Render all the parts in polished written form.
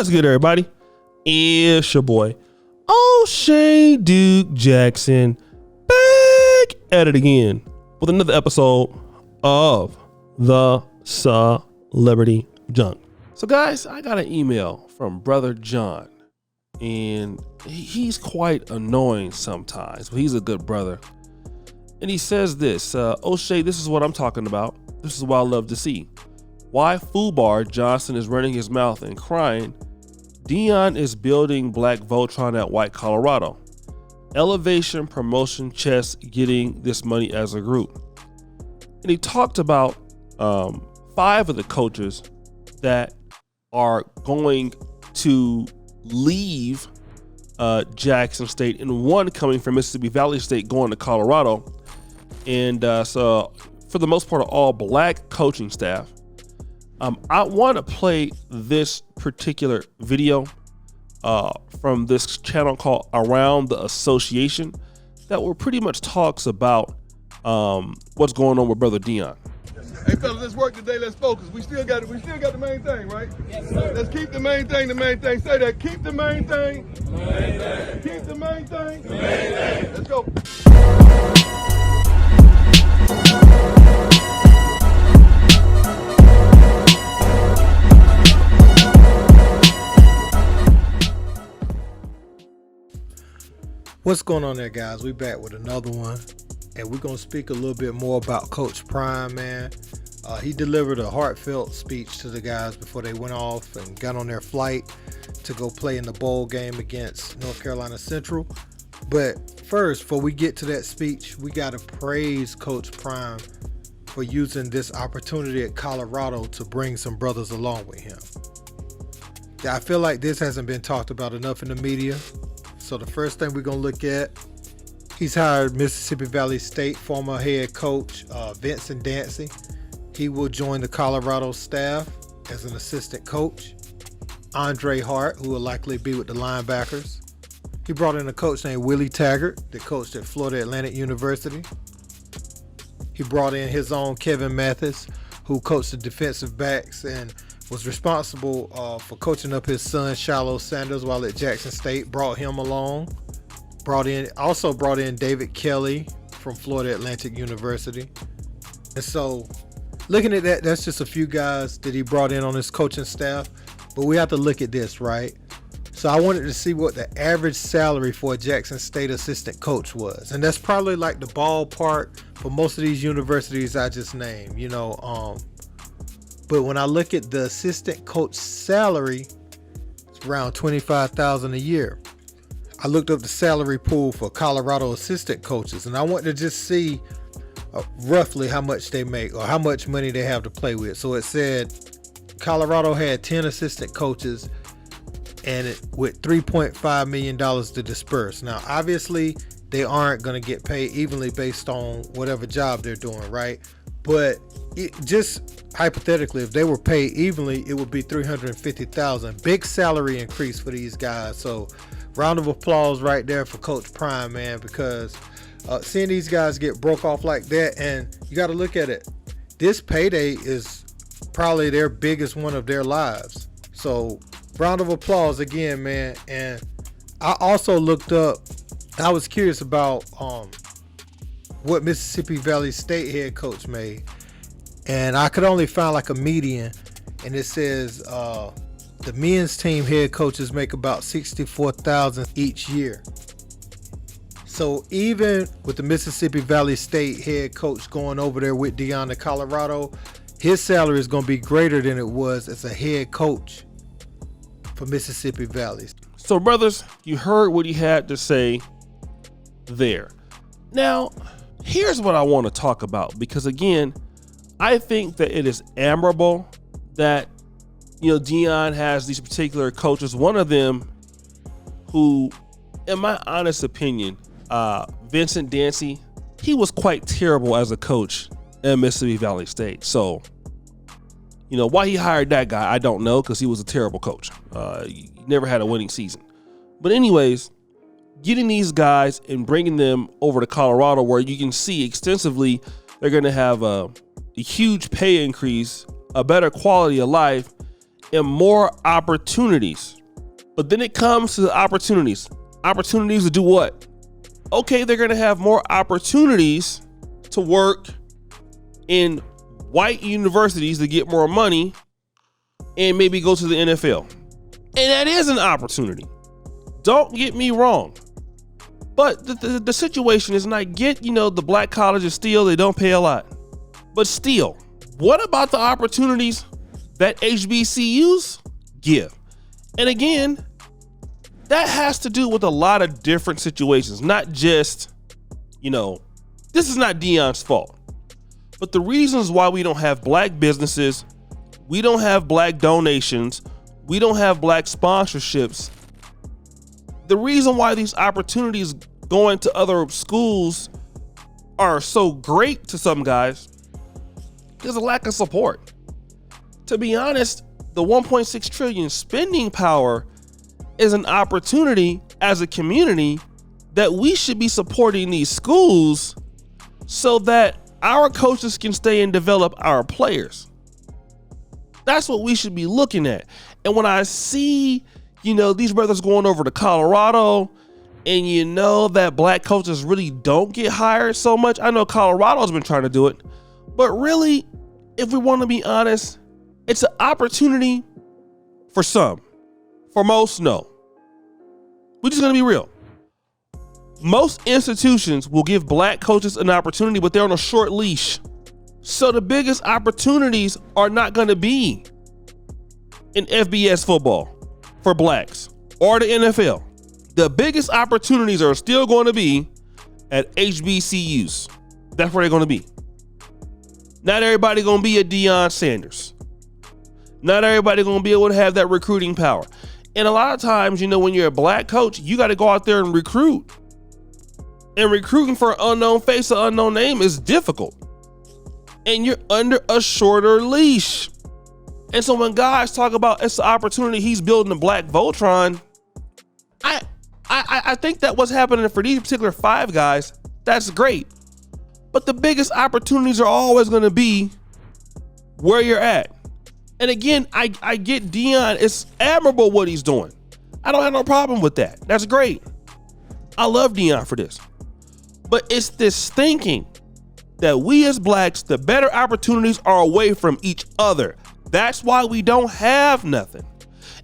What's good, everybody? It's your boy, O'Shea Duke Jackson, back at it again with another episode of the Celebrity Junk. So, guys, I got an email from Brother John, and he's quite annoying sometimes, but he's a good brother. And he says this, O'Shea, this is what I'm talking about. This is what I love to see. Why Fubar Johnson is running his mouth and crying. Deion is building Black Voltron at White Colorado. Elevation, promotion, chess, getting this money as a group. And he talked about 5 of the coaches that are going to leave Jackson State, and 1 coming from Mississippi Valley State going to Colorado. And so for the most part, all Black coaching staff. I want to play this particular video from this channel called Around the Association that will pretty much talks about what's going on with Brother Deion. Hey fellas, let's work today. Let's focus. We still got the main thing, right? Yes, sir. Let's keep the main thing. The main thing. Say that. Keep the main thing. The main thing. Keep the main thing. The main thing. Let's go. What's going on there, guys? We back with another one, and we're going to speak a little bit more about Coach Prime, man. He delivered a heartfelt speech to the guys before they went off and got on their flight to go play in the bowl game against North Carolina Central. But first, before we get to that speech, we got to praise Coach Prime for using this opportunity at Colorado to bring some brothers along with him. I feel like this hasn't been talked about enough in the media. So the first thing we're going to look at, he's hired Mississippi Valley State former head coach Vincent Dancy. He will join the Colorado staff as an assistant coach. Andre Hart, who will likely be with the linebackers. He brought in a coach named Willie Taggart that coached at Florida Atlantic University. He brought in his own Kevin Mathis, who coached the defensive backs and was responsible for coaching up his son Shiloh Sanders while at Jackson State. Brought him along. Also brought in David Kelly from Florida Atlantic University. And so looking at that, that's just a few guys that he brought in on his coaching staff. But we have to look at this, right? So I wanted to see what the average salary for a Jackson State assistant coach was. And that's probably like the ballpark for most of these universities I just named, But when I look at the assistant coach salary, it's around $25,000 a year. I looked up the salary pool for Colorado assistant coaches, and I wanted to just see roughly how much they make or how much money they have to play with. So it said Colorado had 10 assistant coaches and with $3.5 million to disperse. Now, obviously, they aren't going to get paid evenly based on whatever job they're doing, right? But just hypothetically, if they were paid evenly, it would be $350,000. Big salary increase for these guys. So round of applause right there for Coach Prime, man, because seeing these guys get broke off like that, and you got to look at it. This payday is probably their biggest one of their lives. So round of applause again, man. And I also looked up, I was curious about what Mississippi Valley State head coach made, and I could only find like a median, and it says the men's team head coaches make about $64,000 each year. So even with the Mississippi Valley State head coach going over there with Deion to Colorado, his salary is going to be greater than it was as a head coach for Mississippi Valley. So, brothers, you heard what he had to say there. Now, here's what I want to talk about, because again, I think that it is admirable that Deion has these particular coaches. One of them who, in my honest opinion, Vincent Dancy, he was quite terrible as a coach at Mississippi Valley State. So, why he hired that guy, I don't know, because he was a terrible coach. He never had a winning season. But anyways, getting these guys and bringing them over to Colorado, where you can see extensively they're going to have a huge pay increase, a better quality of life, and more opportunities. But then it comes to the opportunities. Opportunities to do what? Okay, they're going to have more opportunities to work in white universities to get more money and maybe go to the NFL. And that is an opportunity. Don't get me wrong. But the situation is, and I get, the black colleges still, they don't pay a lot. But still, what about the opportunities that HBCUs give? And again, that has to do with a lot of different situations, not just, this is not Deion's fault. But the reasons why we don't have black businesses, we don't have black donations, we don't have black sponsorships. The reason why these opportunities going to other schools are so great to some guys is a lack of support. To be honest, the 1.6 trillion spending power is an opportunity as a community that we should be supporting these schools so that our coaches can stay and develop our players. That's what we should be looking at. And when I see, these brothers going over to Colorado, and that black coaches really don't get hired so much. I know Colorado's been trying to do it, but really, if we want to be honest, it's an opportunity for some. For most, no. We're just going to be real. Most institutions will give black coaches an opportunity, but they're on a short leash. So the biggest opportunities are not going to be in FBS football for blacks or the NFL. The biggest opportunities are still going to be at HBCUs. That's where they're going to be. Not everybody going to be a Deion Sanders. Not everybody going to be able to have that recruiting power. And a lot of times, when you're a black coach, you got to go out there and recruit. And recruiting for an unknown face, an unknown name is difficult. And you're under a shorter leash. And so when guys talk about it's an opportunity, he's building a black Voltron, I think that what's happening for these particular 5 guys, that's great. But the biggest opportunities are always going to be where you're at. And again, I get Deion. It's admirable what he's doing. I don't have no problem with that. That's great. I love Deion for this. But it's this thinking that we as blacks, the better opportunities are away from each other. That's why we don't have nothing.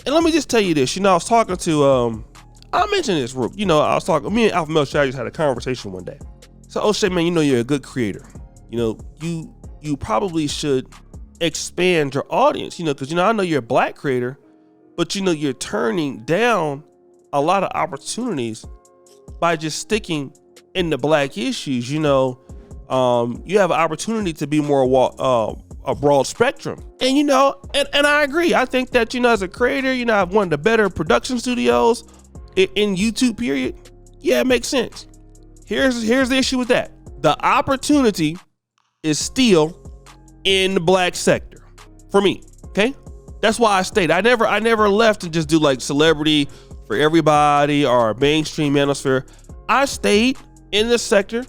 And let me just tell you this. I was talking to, I mentioned this, me and Alpha Male Strategies had a conversation one day. So, O'Shea, man, you're a good creator. You probably should expand your audience, because, I know you're a black creator, but, you're turning down a lot of opportunities by just sticking in the black issues. You have an opportunity to be more a broad spectrum. And, and I agree. I think that, as a creator, I've one of the better production studios in YouTube, period. Yeah, it makes sense. Here's the issue with that. The opportunity is still in the black sector for me. Okay. That's why I stayed. I never left and just do like celebrity for everybody or mainstream manosphere. I stayed in this sector,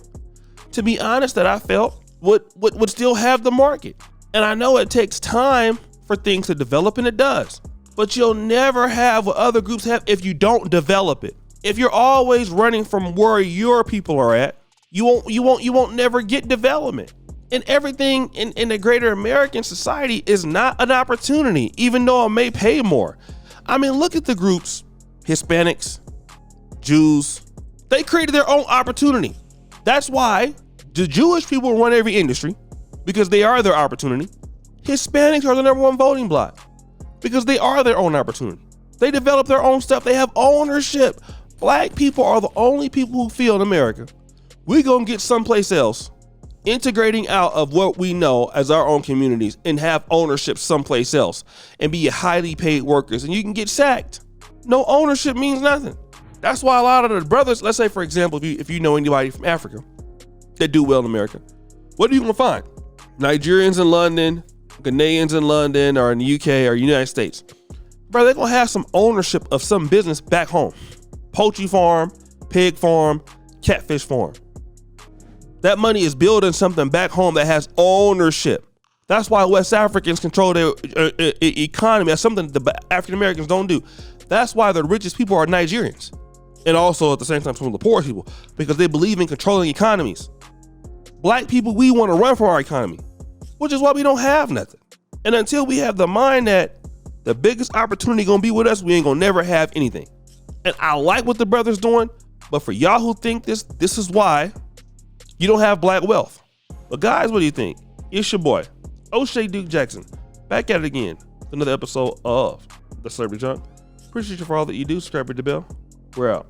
to be honest, that I felt would still have the market. And I know it takes time for things to develop, and it does. But you'll never have what other groups have if you don't develop it. If you're always running from where your people are at, you won't never get development. And everything in the greater American society is not an opportunity, even though it may pay more. I mean, look at the groups, Hispanics, Jews, they created their own opportunity. That's why the Jewish people run every industry, because they are their opportunity. Hispanics are the number one voting bloc because they are their own opportunity. They develop their own stuff. They have ownership. Black people are the only people who feel in America we're going to get someplace else, integrating out of what we know as our own communities and have ownership someplace else and be highly paid workers, and you can get sacked. No ownership means nothing. That's why a lot of the brothers, let's say, for example, if you know anybody from Africa that do well in America, what are you going to find? Nigerians in London, Ghanaians in London or in the UK or United States. Bro, they're going to have some ownership of some business back home. Poultry farm, pig farm, catfish farm. That money is building something back home that has ownership. That's why West Africans control their economy. That's something the African Americans don't do. That's why the richest people are Nigerians. And also at the same time, some of the poorest people, because they believe in controlling economies. Black people, we want to run for our economy, which is why we don't have nothing. And until we have the mind that the biggest opportunity gonna be with us, we ain't gonna never have anything. And I like what the brother's doing, but for y'all who think this is why you don't have black wealth. But guys, what do you think? It's your boy, O'Shea Duke Jackson, back at it again with another episode of The Celebrity Junk. Appreciate you for all that you do. Subscribe to the bell. We're out.